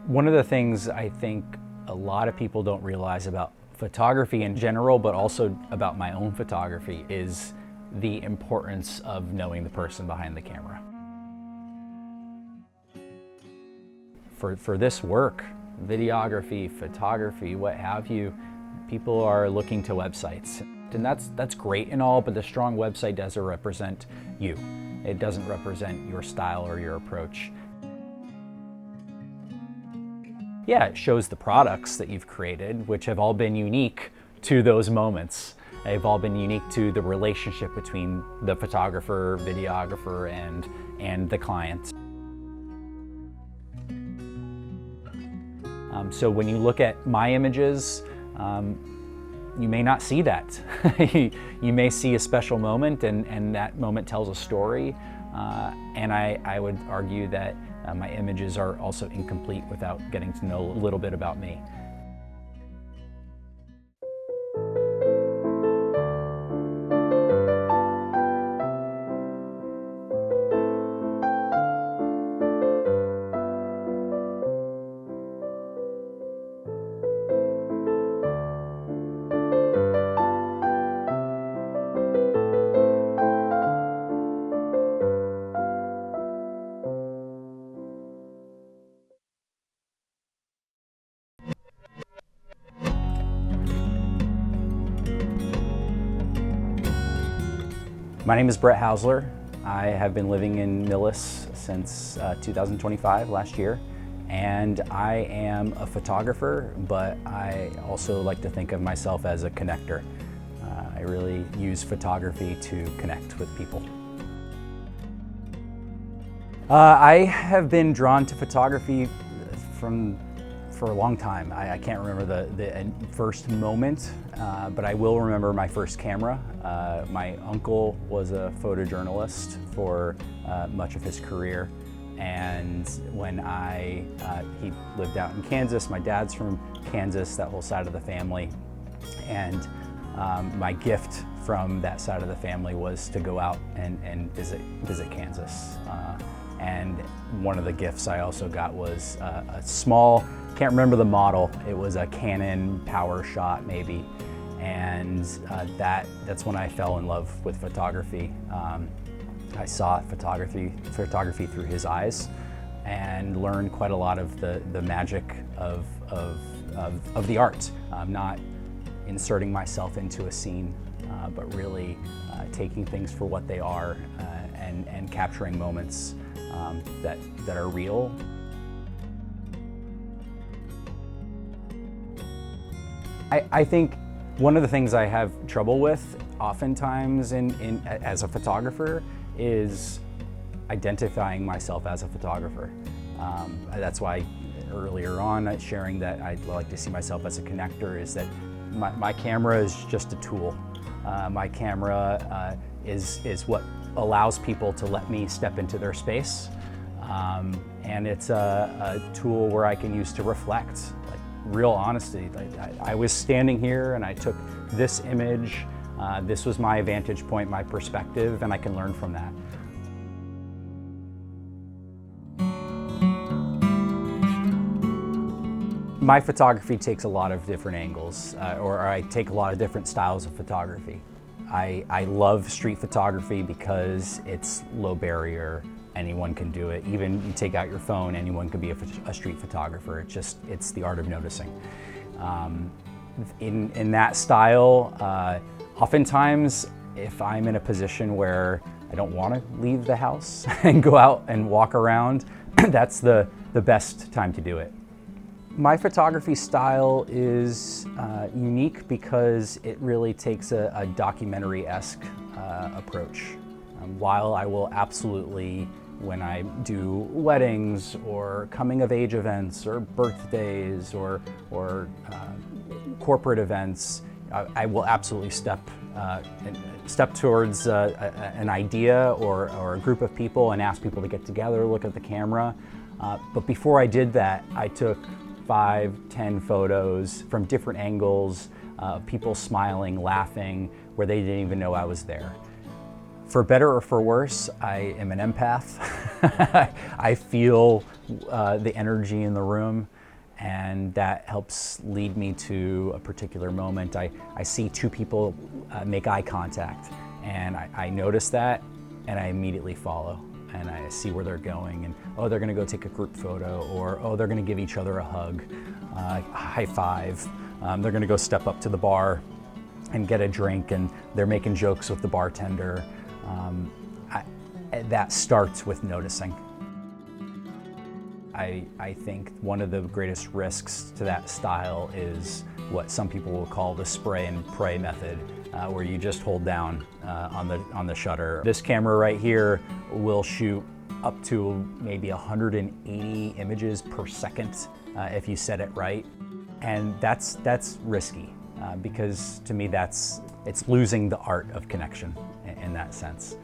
One of the things I think a lot of people don't realize about photography in general, but also about my own photography, is the importance of knowing the person behind the camera. For this work, videography, photography, what have you, people are looking to websites. And that's great and all, but the strong website doesn't represent you. It doesn't represent your style or your approach. Yeah, it shows the products that you've created, which have all been unique to those moments. They've all been unique to the relationship between the photographer, videographer, and the client. So when you look at my images, you may not see that. You may see a special moment, and that moment tells a story. And I would argue that my images are also incomplete without getting to know a little bit about me. My name is Brett Hausler. I have been living in Millis since 2025, last year, and I am a photographer, but I also like to think of myself as a connector. I really use photography to connect with people. I have been drawn to photography for a long time. I can't remember the first moment, but I will remember my first camera. My uncle was a photojournalist for much of his career, and when he lived out in Kansas. My dad's from Kansas, that whole side of the family, and my gift from that side of the family was to go out and visit Kansas. And one of the gifts I also got was a small, can't remember the model, it was a Canon PowerShot maybe, and that's when I fell in love with photography. I saw photography through his eyes and learned quite a lot of the magic of the art. Not inserting myself into a scene, but really taking things for what they are and capturing moments that are real. I think one of the things I have trouble with oftentimes as a photographer is identifying myself as a photographer. That's why earlier on sharing that I'd like to see myself as a connector is that my camera is just a tool. My camera is what allows people to let me step into their space. And it's a tool where I can use to reflect, like real honesty. I was standing here and I took this image. This was my vantage point, my perspective, and I can learn from that. My photography takes a lot of different angles, or I take a lot of different styles of photography. I love street photography because it's low barrier. Anyone can do it. Even you take out your phone, anyone can be a street photographer. It's the art of noticing. In that style, oftentimes if I'm in a position where I don't want to leave the house and go out and walk around, that's the best time to do it. My photography style is unique because it really takes a documentary-esque approach. While I will absolutely, when I do weddings or coming of age events or birthdays or corporate events, I will absolutely step towards an idea or a group of people and ask people to get together, look at the camera. But before I did that, I took 5-10 photos from different angles, people smiling, laughing, where they didn't even know I was there. For better or for worse, I am an empath. I feel the energy in the room. And that helps lead me to a particular moment. I see two people make eye contact, and I notice that, and I immediately follow. And I see where they're going, and oh, they're gonna go take a group photo, or oh, they're gonna give each other a hug, high five. They're gonna go step up to the bar and get a drink, and they're making jokes with the bartender. That starts with noticing. I think one of the greatest risks to that style is what some people will call the spray and pray method, where you just hold down on the shutter. This camera right here will shoot up to maybe 180 images per second if you set it right, and that's risky because to me it's losing the art of connection in that sense.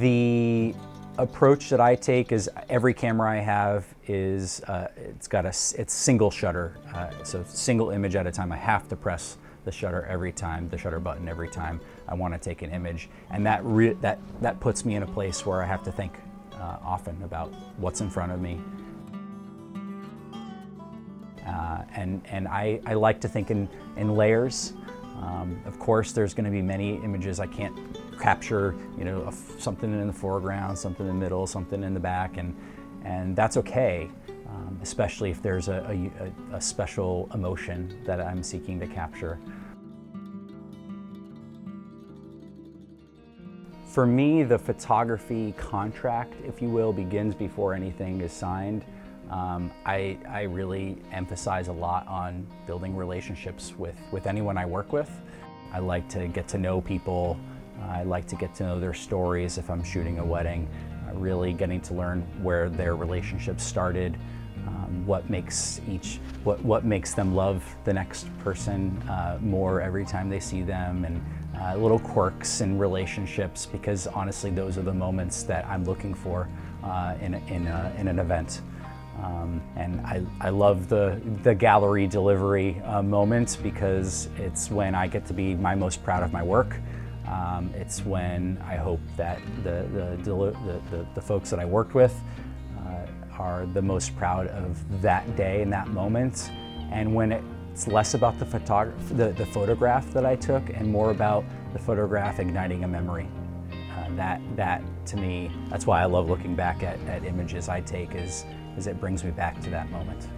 The approach that I take is every camera I have is it's single shutter, so single image at a time. I have to press the shutter every time, the shutter button every time I want to take an image, and that puts me in a place where I have to think often about what's in front of me. And I like to think in layers. Of course, there's going to be many images I can't capture, something in the foreground, something in the middle, something in the back, and that's okay, especially if there's a special emotion that I'm seeking to capture. For me, the photography contract, if you will, begins before anything is signed. I really emphasize a lot on building relationships with anyone I work with. I like to get to know people. I like to get to know their stories if I'm shooting a wedding, really getting to learn where their relationship started, what makes them love the next person more every time they see them, and little quirks in relationships, because honestly those are the moments that I'm looking for in an event. And I love the gallery delivery moment, because it's when I get to be my most proud of my work. It's when I hope that the folks that I worked with are the most proud of that day and that moment. And when it's less about the photograph that I took and more about the photograph igniting a memory. That to me, that's why I love looking back at images I take, is it brings me back to that moment.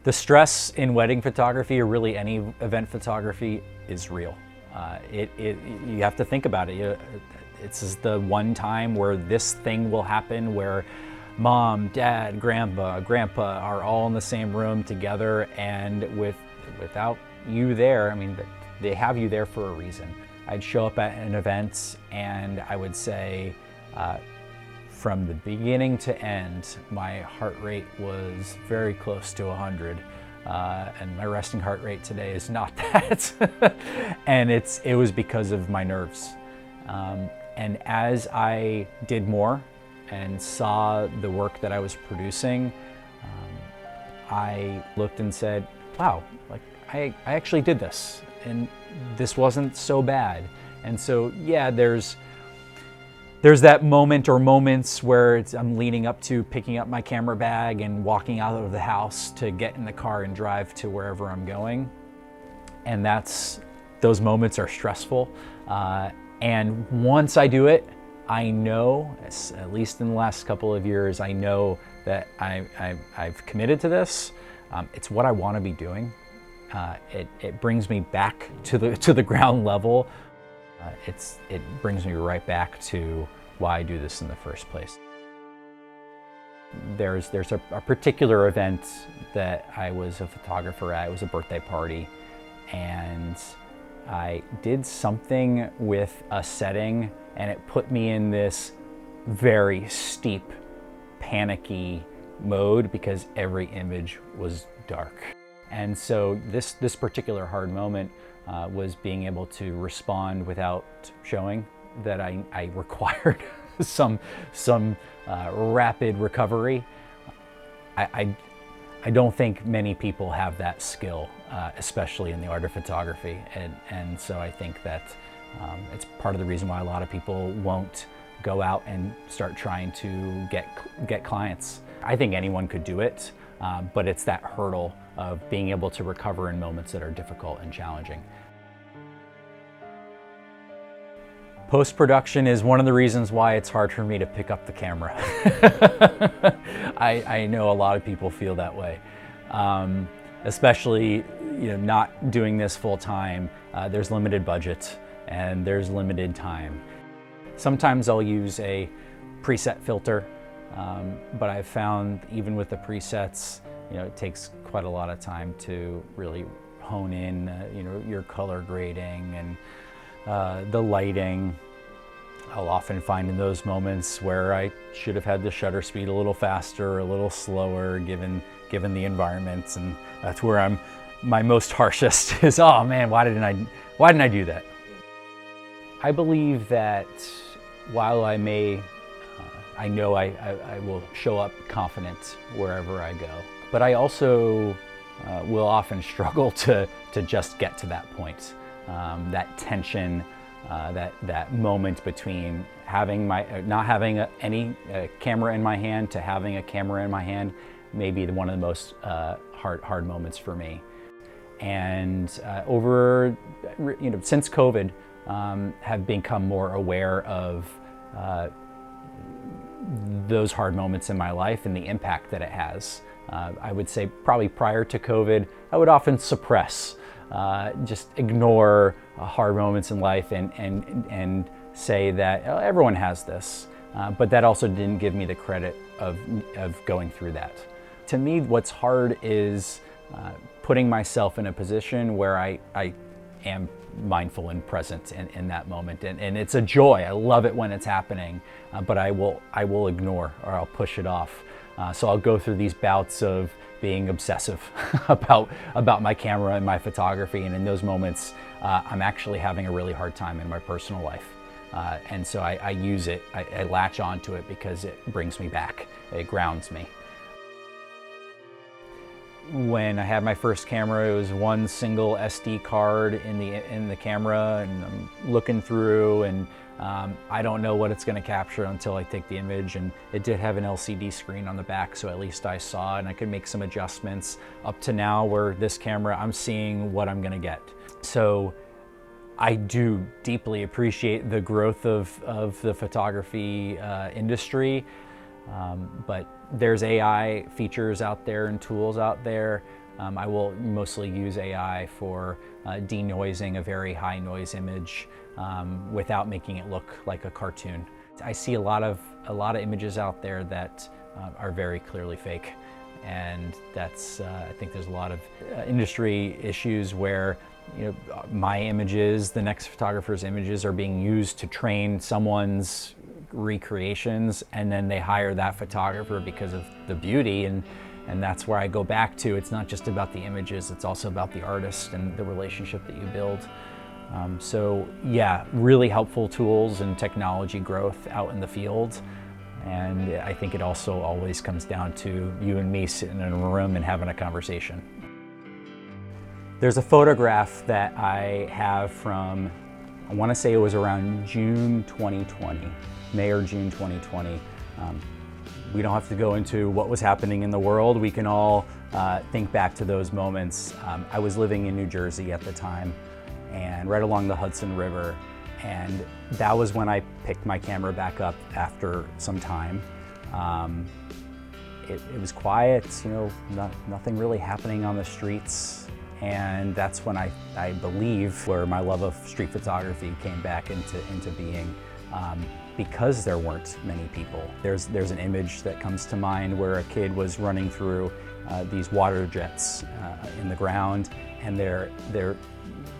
The stress in wedding photography, or really any event photography, is real. You have to think about it. It's the one time where this thing will happen, where mom, dad, grandpa are all in the same room together, and without you there, I mean, they have you there for a reason. I'd show up at an event and I would say, from the beginning to end, my heart rate was very close to 100. And my resting heart rate today is not that. And it was because of my nerves. And as I did more and saw the work that I was producing, I looked and said, wow, like I actually did this, and this wasn't so bad. And so, yeah, there's that moment or moments where I'm leaning up to picking up my camera bag and walking out of the house to get in the car and drive to wherever I'm going. And those moments are stressful. And once I do it, I know, at least in the last couple of years, I know that I've committed to this. It's what I want to be doing. It brings me back to the ground level. It brings me right back to why I do this in the first place. There's a particular event that I was a photographer at. It was a birthday party, and I did something with a setting, and it put me in this very steep, panicky mode because every image was dark. And so this particular hard moment was being able to respond without showing that I required some rapid recovery. I don't think many people have that skill, especially in the art of photography, and so I think that It's part of the reason why a lot of people won't go out and start trying to get clients. I think anyone could do it, but it's that hurdle of being able to recover in moments that are difficult and challenging. Post-production is one of the reasons why it's hard for me to pick up the camera. I know a lot of people feel that way, especially not doing this full time. There's limited budget and there's limited time. Sometimes I'll use a preset filter, but I've found even with the presets, it takes quite a lot of time to really hone in, your color grading and the lighting. I'll often find in those moments where I should have had the shutter speed a little faster, a little slower, given the environments, and that's where I'm my most harshest. Is, oh man, why didn't I do that? I believe that while I may, I know I will show up confident wherever I go, but I also will often struggle to just get to that point. That tension, that moment between not having any camera in my hand to having a camera in my hand may be one of the most hard moments for me. And since COVID, have become more aware of those hard moments in my life and the impact that it has. I would say probably prior to COVID, I would often suppress, just ignore hard moments in life and say that everyone has this, but that also didn't give me the credit of going through that. To me, what's hard is putting myself in a position where I am mindful and present in that moment, and it's a joy. I love it when it's happening, but I will ignore, or I'll push it off. So I'll go through these bouts of being obsessive about my camera and my photography, and in those moments I'm actually having a really hard time in my personal life, and so I use it, I latch onto it because it brings me back, it grounds me. When I had my first camera, it was one single SD card in the camera, and I'm looking through, and I don't know what it's going to capture until I take the image. And it did have an LCD screen on the back, so at least I saw, and I could make some adjustments. Up to now, where this camera, I'm seeing what I'm going to get. So I do deeply appreciate the growth of the photography industry. But there's AI features out there and tools out there. I will mostly use AI for denoising a very high noise image without making it look like a cartoon. I see a lot of images out there that are very clearly fake, and that's I think there's a lot of industry issues where my images, the next photographer's images, are being used to train someone's recreations, and then they hire that photographer because of the beauty, and that's where I go back to. It's not just about the images, it's also about the artist and the relationship that you build. So yeah, really helpful tools and technology growth out in the field, and I think it also always comes down to you and me sitting in a room and having a conversation. There's a photograph that I have from, I want to say it was around June 2020. May or June 2020. We don't have to go into what was happening in the world. We can all think back to those moments. I was living in New Jersey at the time, and right along the Hudson River, and that was when I picked my camera back up after some time. It was quiet, nothing really happening on the streets, and that's when I believe where my love of street photography came back into being. Because there weren't many people. There's an image that comes to mind where a kid was running through these water jets in the ground, and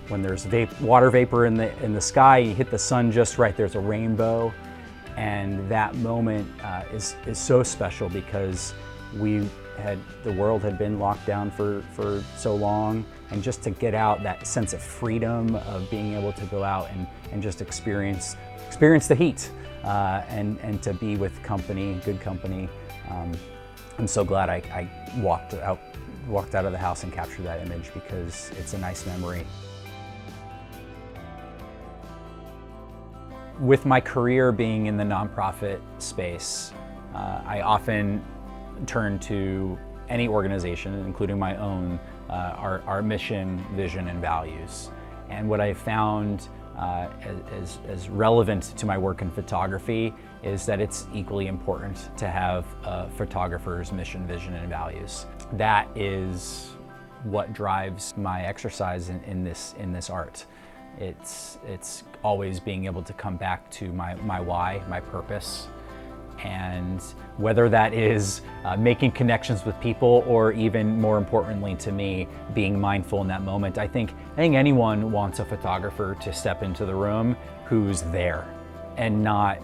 when there's water vapor in the sky, you hit the sun just right, there's a rainbow, and that moment is so special because the world had been locked down for so long, and just to get out, that sense of freedom of being able to go out and just experience the heat, and to be with good company. I'm so glad I walked out of the house and captured that image, because it's a nice memory. With my career being in the nonprofit space, I often turn to any organization, including my own, our mission, vision, and values. And what I found as relevant to my work in photography is that it's equally important to have a photographer's mission, vision, and values. That is what drives my exercise in this art. It's always being able to come back to my why, my purpose, and whether that is making connections with people, or even more importantly to me, being mindful in that moment. I think anyone wants a photographer to step into the room who's there and not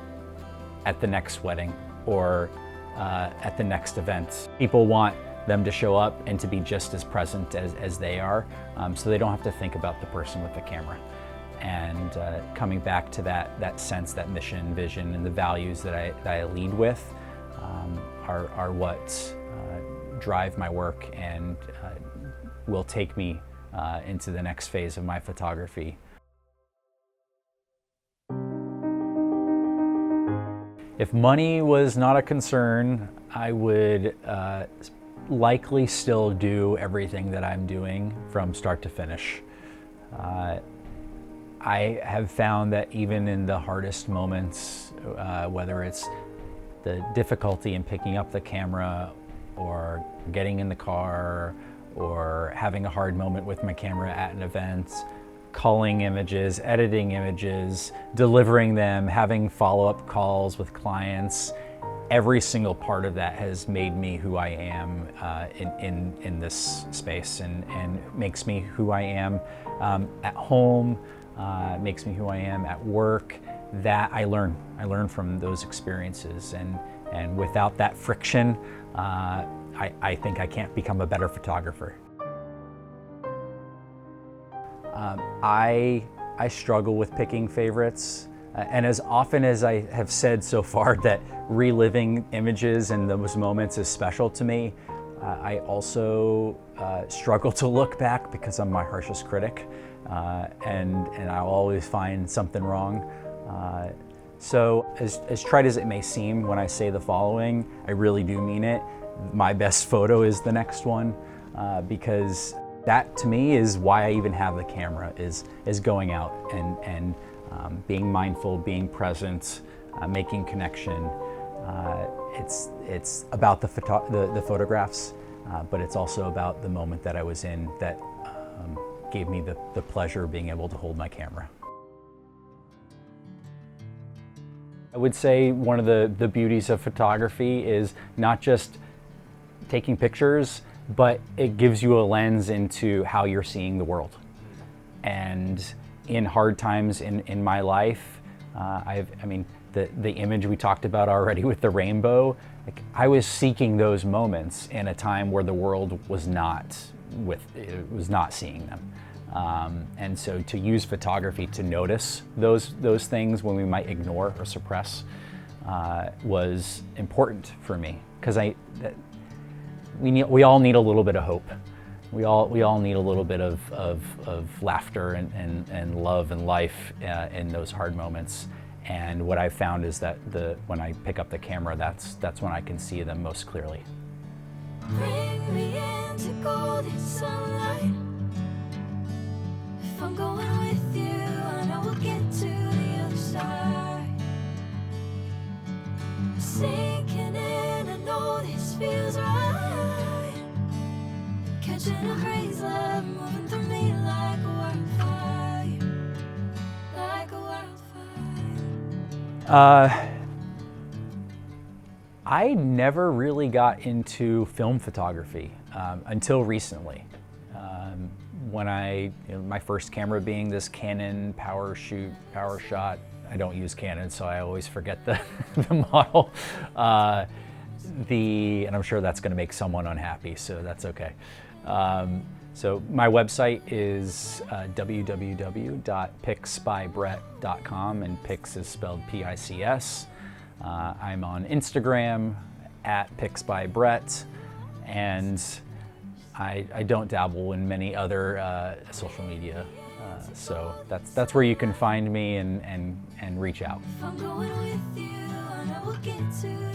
at the next wedding or at the next event. People want them to show up and to be just as present as they are, so they don't have to think about the person with the camera. And coming back to that sense, that mission, vision, and the values that I lead with are what drive my work and will take me into the next phase of my photography. If money was not a concern, I would likely still do everything that I'm doing from start to finish. I have found that even in the hardest moments, whether it's the difficulty in picking up the camera or getting in the car or having a hard moment with my camera at an event, culling images, editing images, delivering them, having follow-up calls with clients, every single part of that has made me who I am in this space, and makes me who I am at home, makes me who I am at work. That I learn from those experiences, and without that friction, I think I can't become a better photographer. I struggle with picking favorites, and as often as I have said so far that reliving images and those moments is special to me, I also struggle to look back because I'm my harshest critic, and I'll always find something wrong. So as trite as it may seem when I say the following, I really do mean it. My best photo is the next one, because that to me is why I even have the camera, is going out and being mindful, being present, making connection. It's about the photographs, but it's also about the moment that I was in that gave me the pleasure of being able to hold my camera. I would say one of the beauties of photography is not just taking pictures, but it gives you a lens into how you're seeing the world. And in hard times in my life, the image we talked about already with the rainbow, like, I was seeking those moments in a time where the world was not seeing them. And so to use photography to notice those things when we might ignore or suppress was important for me, because we all need a little bit of hope. We all need a little bit of laughter and love and life in those hard moments. And what I've found is that when I pick up the camera, that's when I can see them most clearly. Bring me into golden sunlight. If I'm going with you, I know we'll get to the other side. Sinking in, I know this feels right. Catching a breeze, love moving through me like a wildfire, like a wildfire. I never really got into film photography until recently. When my first camera being this Canon power shot. I don't use Canon, so I always forget the model. And I'm sure that's going to make someone unhappy, so that's okay. So my website is www.picsbybrett.com, and Pics is spelled P-I-C-S. I'm on Instagram @picsbybrett, and I don't dabble in many other social media So that's where you can find me and reach out. If I'm going with you, I will get to